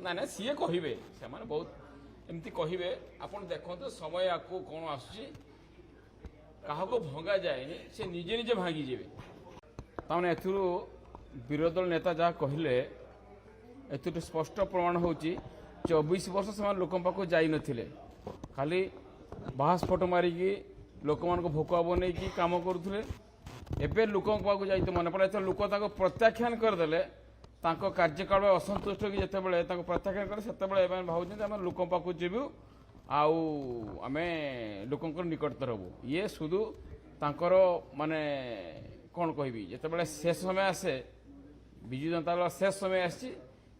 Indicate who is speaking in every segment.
Speaker 1: ना ना सी कहे से बहुत एमती कहे आप देखते समय आपको कौन आसूँ क्या भंगा जाए से निजे निजे भांगीजे तमें ए विरोधी दल नेता जहाँ कहले ए स्पष्ट प्रमाण हो 24 वर्ष से लोक पाक जाई नथिले खाली बाहास फोटो मारिकी लोक मान भोक बन कम करुले एवं लोक पाक जाई मन पड़ा लोक प्रत्याख्यान करदे कार्यकाल असंतुष्ट कि जितेबाला प्रत्याख्यान कले से भावुँ आम लोक पाक जीवु आम लोक निकटतर हबू ये शुधु तांकर माने कौन कहबी जितेबाला शेष समय आसे विजु जनता दल शेष समय आसी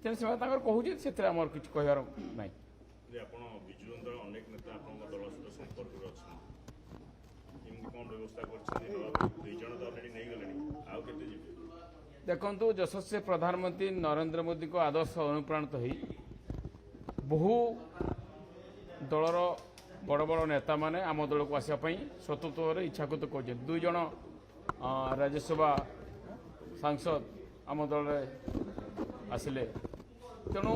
Speaker 1: कहूँ से किसी कहबार ना देखु यशस्वी प्रधानमंत्री नरेंद्र मोदी को आदर्श अनुप्राणित हो बहु दलर बड़ बड़ नेता माने आम दल को आसवाई स्वतंत्र इच्छाकृत कर दुई जन राज्यसभा सांसद आम दल आसिले तेणु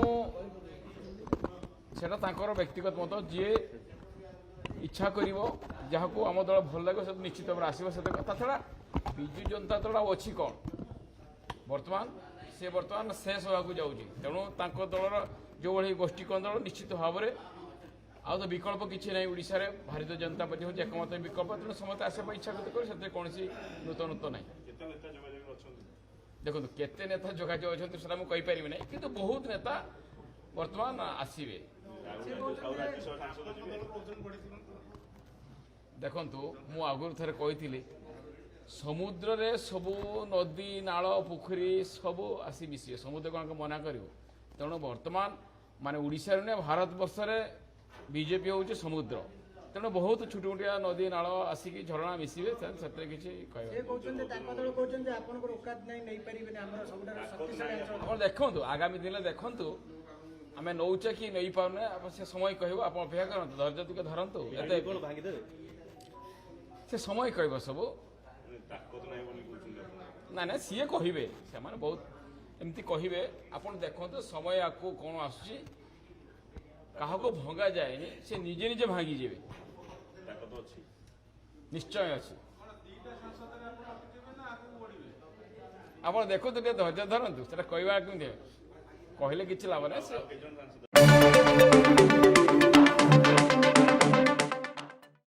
Speaker 1: से व्यक्तिगत मत जी इच्छा कर जहाँ को आम दल भल लगे से निश्चित भाव आसो से छड़ा विजु जनता दल अच्छी कौन बर्तमान से बर्तमान शेष होगा जाऊँगी तेणु दलर जो भाई गोष्ठी कंदल निश्चित भाव में आ तो विकल्प किसी ना ओडिशा रे भारतीय जनता पार्टी हूँ एकमत विकल्प तेणु समस्त आसपा इच्छा कर कौन नूतनत्व ना देखो केते नेता जोगाजोग अच्छा से मुझे ना कि बहुत नेता बर्तमान आसवे देखु मु आगुरी थे कही समुद्र रे सबू नदी नाल पोखरी सबू आसी मिसे समुद्र को मना कर तेणु बर्तमान माने ओडिशा रे भारत वर्ष रे बीजेपी हूँ समुद्र तेणु बहुत छोट छोटिया नदी नाल आसिक झरणा मिसवे से किसी देखु आगामी दिन देखु आम नौचे कि नहीं पाने से समय कहू आप अपेक्षा करते धैर्य टिके धरतु से समय कह सब ना ना सी कहे से बहुत एमती कहे आप देखते समय आपको कौन आसूँ क्या भंगा जाए से निजे निजे भांगीजे निश्चय अच्छी आप देखो धैर्य धरतु से कहवा कहले कि लाभ ना।